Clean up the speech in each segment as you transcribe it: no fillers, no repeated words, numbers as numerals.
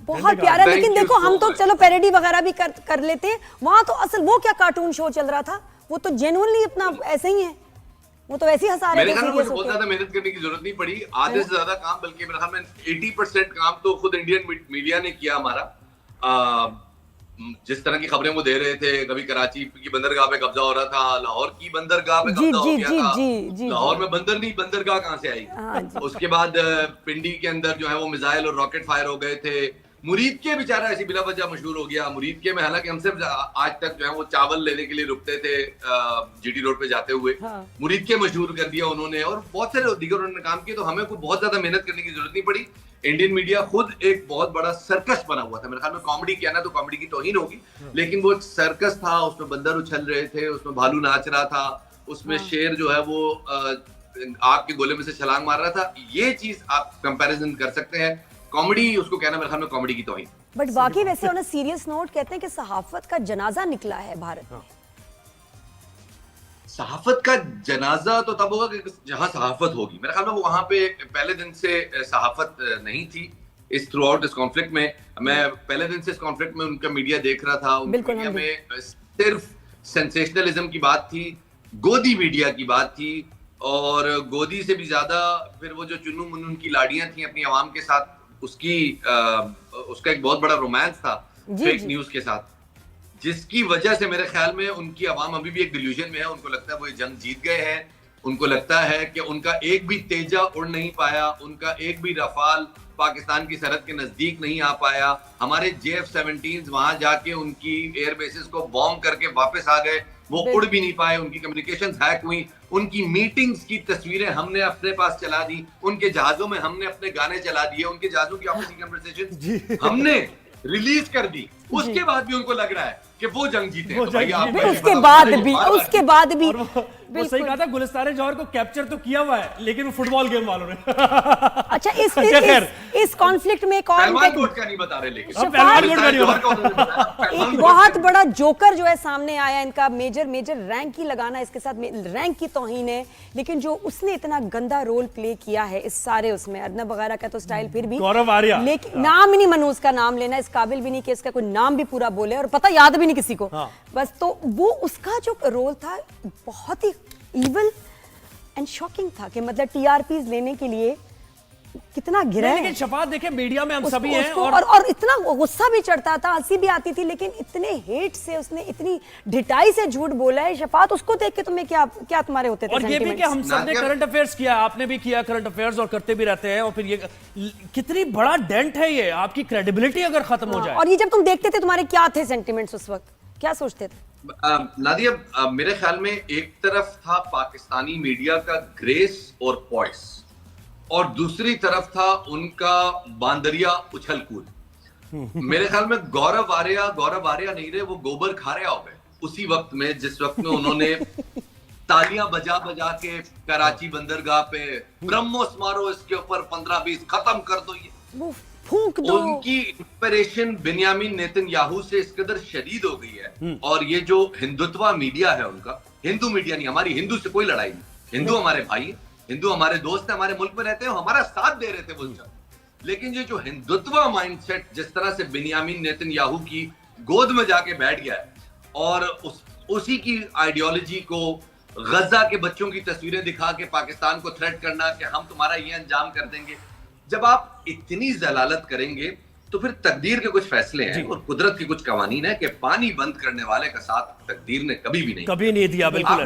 बहुत प्यारा। लेकिन देखो हम तो चलो पैरोडी वगैरह भी कर लेते हैं, वहां तो असल वो क्या कार्टून शो चल रहा था, वो तो जेन्युइनली अपना ऐसे ही है, वो तो ऐसे ही हंसा रहे थे। मेरे ख्याल में बहुत ज्यादा मेहनत करने की जरूरत नहीं पड़ी, आधे से ज्यादा काम, बल्कि मेरे ख्याल में 80% काम तो खुद इंडियन मीडिया ने किया हमारा। जिस तरह की खबरें वो दे रहे थे, कभी कराची की बंदरगाह पे कब्जा हो रहा था, लाहौर की बंदरगाह पे कब्जा हो गया था, लाहौर में बंदर नहीं बंदरगाह कहां से आई। उसके बाद पिंडी के अंदर जो है वो मिसाइल और रॉकेट फायर हो गए थे। मुरीद के बेचारा ऐसी बिला वजह मशहूर हो गया। मुरीद के में हालांकि हम सिर्फ आज तक जो है वो चावल लेने के लिए रुकते थे जीटी रोड पे जाते हुए, मुरीद के मशहूर कर दिया उन्होंने, और बहुत सारे दीगर उन्होंने काम किए। तो हमें कोई बहुत ज्यादा मेहनत करने की जरूरत नहीं पड़ी। इंडियन मीडिया खुद एक बहुत बड़ा सर्कस बना हुआ था। मेरे ख्याल में कॉमेडी किया ना तो कॉमेडी की तौहीन होगी, लेकिन वो एक सर्कस था, उसमें बंदर उछल रहे थे, उसमें भालू नाच रहा था, उसमें शेर जो है वो आग के गोले में से छलांग मार रहा था। ये चीज आप कंपैरिजन कर सकते हैं, कॉमेडी उसको कहना मेरे ख्याल में कॉमेडी की तौहीन। बट वाकई वैसे ऑन अ सीरियस नोट कहते हैं कि सहाफत का जनाजा निकला है भारत में। सहाफत का जनाजा तो तब होगा कि जहां सहाफत होगी। मेरे ख्याल में वो वहां पे पहले दिन से सहाफत नहीं थी। इस थ्रू आउट इस कॉन्फ्लिक्ट में, मैं पहले दिन से इस कॉन्फ्लिक्ट में उनका मीडिया देख रहा था। उनका मीडिया में सिर्फ सेंसेशनलिज्म की बात थी, गोदी मीडिया की बात थी, और गोदी से भी ज्यादा फिर वो जो चुन्नू मुन्नू की लाड़ियां थी अपनी आवाम के साथ, उसका एक बहुत बड़ा रोमांस था फेक न्यूज के साथ, जिसकी वजह से मेरे ख्याल में उनकी आवाम अभी भी एक डिल्यूजन में है। उनको लगता है वो ये जंग जीत गए हैं, उनको लगता है कि उनका एक भी तेजा उड़ नहीं पाया, उनका एक भी रफाल पाकिस्तान की सरहद के नजदीक नहीं आ पाया। हमारे JF-17 वहां जाके उनकी एयर बेसिस को बॉम्ब करके वापस आ गए, वो उड़ भी नहीं पाए, उनकी कम्युनिकेशंस हैक हुई, उनकी मीटिंग्स की तस्वीरें हमने अपने पास चला दी, उनके जहाजों में हमने अपने गाने चला दिए, उनके जहाजों की आपसी कन्वर्सेशन हमने रिलीज कर दी। उसके बाद भी उनको लग रहा है कि वो जंग जीते हैं। तो उसके बाद भी वो सही कहा था, गुलिस्तान जौहर को कैप्चर तो किया हुआ है, लेकिन वो फुटबॉल गेम वालों ने। अच्छा, इस कॉन्फ्लिक्ट में एक और का नहीं बता रहे, लेकिन एक बहुत बड़ा जोकर जो है सामने आया, इनका मेजर रैंक ही लगाना इसके साथ रैंक की तौहीन है, लेकिन जो उसने इतना गंदा रोल प्ले किया है इस सारे उसमें, अर्नब वगैरह का तो स्टाइल फिर भी, गौरव आर्या, लेकिन नाम ही नहीं मनू उसका नाम लेना, इस काबिल भी नहीं कि इसका कोई नाम भी पूरा बोले, और पता याद भी नहीं किसी को। बस तो वो उसका जो रोल था बहुत ही इविल एंड शॉकिंग था कि मतलब टीआरपीज लेने के लिए कितना गिरा है। लेकिन शफात देखें, मीडिया में हम सभी हैं, और इतना गुस्सा भी चढ़ता था, हंसी भी आती थी, लेकिन इतने हेट से उसने इतनी ढिठाई से झूठ बोला है। शफात, उसको देख के तुम्हें क्या तुम्हारे होते थे? और ये भी कि हम सब ने करंट अफेयर्स किया, आपने भी किया करंट अफेयर्स और करते भी रहते हैं, और फिर ये कितनी बड़ा डेंट है ये आपकी क्रेडिबिलिटी अगर खत्म हो जाए। और ये जब तुम देखते थे, तुम्हारे क्या थे सेंटिमेंट्स उस वक्त, क्या सोचते थे? नादिया, मेरे ख्याल में एक तरफ था पाकिस्तानी मीडिया का ग्रेस और पॉइस, और दूसरी तरफ था उनका बांदरिया उछल कूद। मेरे ख्याल में गौरव आर्या नहीं रहे, वो गोबर खारिया हो गए उसी वक्त में, जिस वक्त में उन्होंने तालियां बजा के कराची बंदरगाह पे ब्रह्मोस मारो, इसके ऊपर 15-20 खत्म कर दो, ये फूंक दो। उनकी इंस्पिरेशन बिन्यामिन नेतन्याहू से इस कदर शदीद हो गई है। और ये जो हिंदुत्व मीडिया है उनका, हिंदू मीडिया नहीं, हमारी हिंदू से कोई लड़ाई नहीं, हिंदू हमारे भाई, हिंदू हमारे दोस्त, हमारे मुल्क में रहते हैं, हमारा साथ दे रहे थे वो सब। लेकिन ये जो हिंदुत्व माइंडसेट जिस तरह से बिन्यामिन नेतन्याहू की गोद में जाके बैठ गया है, और उसी की आइडियोलॉजी को गजा के बच्चों की तस्वीरें दिखा के पाकिस्तान को थ्रेट करना कि हम तुम्हारा ये अंजाम कर देंगे। जब आप इतनी जलालत करेंगे तो फिर तकदीर के कुछ फैसले हैं और कुदरत की कुछ कवानीन है कि पानी बंद करने वाले का साथ तकदीर ने कभी नहीं दिया। बिल्कुल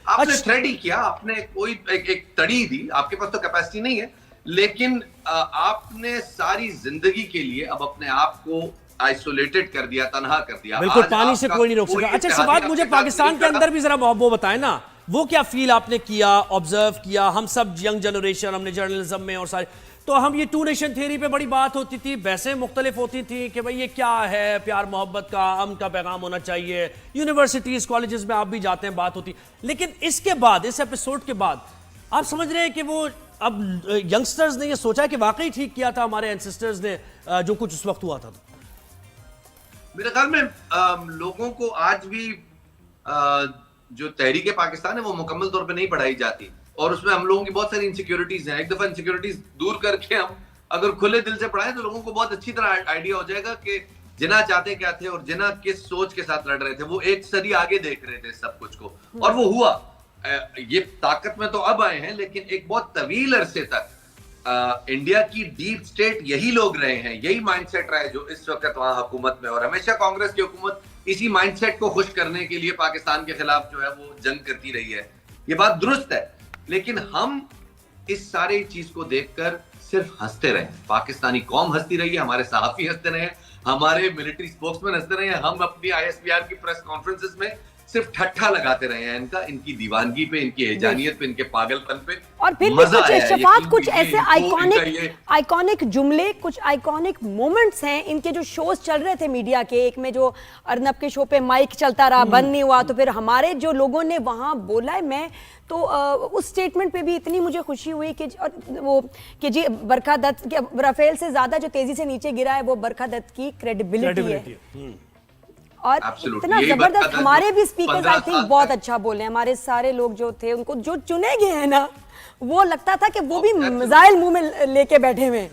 आपने थ्रेड ही किया, आपने कोई एक तड़ी दी, आपके पास तो कैपेसिटी नहीं है, लेकिन आपने सारी जिंदगी के लिए अब अपने आप को आइसोलेटेड कर दिया, तनहा कर दिया। बिल्कुल, पानी से कोई नहीं रोक सका। अच्छा, इस बात मुझे पाकिस्तान के अंदर भी जरा वो बताएं ना, वो क्या फील आपने किया, ऑब्जर्व किया? हम सब यंग जनरेशन, हमने जर्नलिज्म में और सारे, तो हम ये टू नेशन थियरी पे बड़ी बात होती थी, बहसें मुख्तलिफ होती थी कि भाई ये क्या है, प्यार मोहब्बत का अमन का पैगाम होना चाहिए, यूनिवर्सिटीज कॉलेजेस में आप भी जाते हैं, बात होती। लेकिन इसके बाद, इस एपिसोड के बाद आप समझ रहे हैं कि वो अब यंगस्टर्स ने ये सोचा है कि वाकई ठीक किया था हमारे एंसेस्टर्स ने जो कुछ उस वक्त हुआ था? मेरे ख्याल में लोगों को आज भी जो तहरीक पाकिस्तान है वो मुकम्मल तौर पे नहीं पढ़ाई जाती, और उसमें हम लोगों की बहुत सारी इनसिक्योरिटीज हैं। एक दफा इनसिक्योरिटीज दूर करके हम अगर खुले दिल से पढ़ाएं तो लोगों को बहुत अच्छी तरह आइडिया हो जाएगा कि जिन्ना चाहते क्या थे और जिन्ना किस सोच के साथ लड़ रहे थे। वो एक सदी आगे देख रहे थे सब कुछ को, और वो हुआ। ये ताकत में तो अब आए हैं, लेकिन एक बहुत तवील अरसे तक इंडिया की डीप स्टेट यही लोग रहे हैं, यही माइंडसेट रहा है जो इस वक्त वहां हुकूमत में। और हमेशा कांग्रेस की हुकूमत इसी माइंडसेट को खुश करने के लिए पाकिस्तान के खिलाफ जो है वो जंग करती रही है। ये बात दुरुस्त है, लेकिन हम इस सारी चीज को देखकर सिर्फ हंसते रहे। पाकिस्तानी कौम हंसती रही है, हमारे सहाफी हंसते रहे, हमारे मिलिट्री स्पोक्समैन हंसते रहे, हम अपनी ISPR की प्रेस कॉन्फ्रेंसेस में सिर्फ ठट्ठा लगाते रहे हैं इनकी दीवानगी पे, इनकी हैजानियत पे, इनके पागलपन पे। और फिर भी कुछ शफात, कुछ ऐसे आइकॉनिक जुमले, कुछ आइकॉनिक मोमेंट्स हैं इनके जो शोज चल रहे थे मीडिया के। एक में जो अर्नब के शो पे माइक चलता रहा, बंद नहीं हुआ, तो फिर हमारे जो लोगों ने वहां बोला है, मैं तो उस स्टेटमेंट पे भी इतनी मुझे खुशी हुई कि वो कि जी बरखा दत्त, राफेल से ज्यादा जो तेजी से नीचे गिरा है वो बरखा दत्त की क्रेडिबिलिटी है। और इतना जबरदस्त, हमारे भी स्पीकर्स आई थिंक बहुत अच्छा बोले। हमारे सारे लोग जो थे, उनको जो चुने गए हैं ना, वो लगता था कि वो भी मिसाइल मुंह में लेके बैठे हुए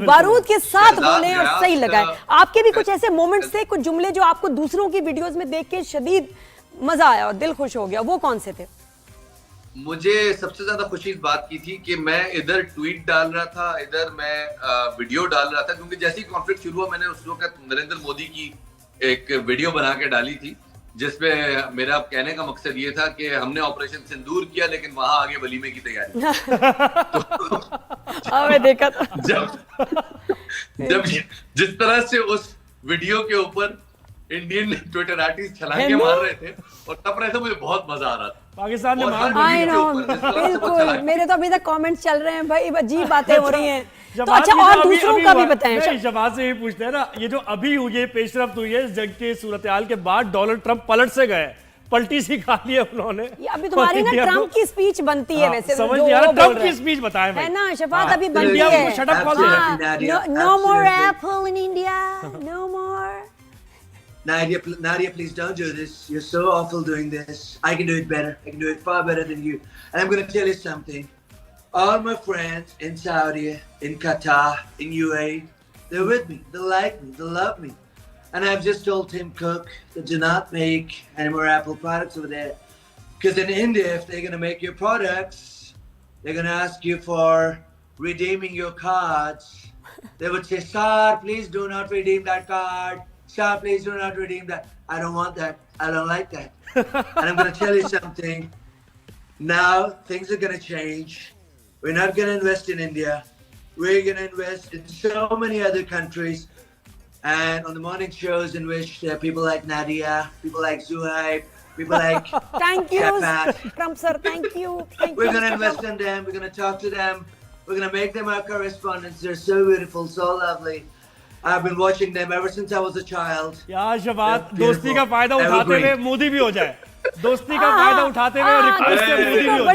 बारूद के साथ बोले और सही लगाए। आपके भी कुछ ऐसे मोमेंट्स थे, कुछ जुमले जो आपको दूसरों की वीडियोस में देख के शदीद मजा आया और दिल खुश हो गया, वो कौन से थे? मुझे सबसे ज्यादा खुशी इस बात की थी कि मैं इधर ट्वीट डाल रहा था, इधर मैं वीडियो डाल रहा था, क्योंकि जैसे ही कॉन्फ्लिक्ट शुरू हुआ मैंने उस वक्त नरेंद्र मोदी की एक वीडियो बना के डाली थी, जिसमें मेरा कहने का मकसद ये था कि हमने ऑपरेशन सिंदूर किया, लेकिन वहां आगे वलीमे की तैयारी। मैं देखा था। जब जिस तरह से उस वीडियो के ऊपर इंडियन ट्विटर आर्टिस्ट छलांगे मार रहे थे और तब रहे थे, मुझे बहुत मजा आ रहा था। पाकिस्तान ने बिल्कुल, मेरे तो अभी तक कमेंट्स चल रहे हैं भाई, अजीब बातें हो रही हैं। तो अच्छा, और दूसरों का भी बताएं। शबाज से ये पूछते हैं ना, ये जो अभी हुई है पेशरफ्त हुई है इस जंग के सूरत-ए-हाल के बाद, डोनाल्ड ट्रंप पलट से गए, पलटी सी खा ली है उन्होंने। ये अभी तुम्हारी ना ट्रंप की स्पीच बनती है वैसे, समझ नहीं आ रहा, ट्रंप की स्पीच बताएं भाई, है ना शफात, अभी बनती है। शट अप कॉल दे, no more Apple in India, no more. Nadia, please don't do this. You're so awful doing this. I can do it better. I can do it far better than you. And I'm going to tell you something. All my friends in Saudi, in Qatar, in UAE, they're with me. They like me. They love me. And I've just told Tim Cook to do not make any more Apple products over there. Because in India, if they're going to make your products, they're going to ask you for redeeming your cards. They would say, "Sir, please do not redeem that card. Sir, please do not redeem that." I don't want that. I don't like that. And I'm going to tell you something. Now, things are going to change. We're not going to invest in India. We're going to invest in so many other countries. And on the morning shows in which there are people like Nadia, people like Zuhaib, people like Thank you, Shafat. Trump sir. Thank you. We're going to invest in them. We're going to talk to them. We're going to make them our correspondents. They're so beautiful, so lovely. I've been watching them ever since I was a child. यार शबात, दोस्ती का फायदा उठाते हुए मोदी भी हो जाए, दोस्ती का फायदा उठाते हुए रिक्वेस्ट मोदी भी हो जाए।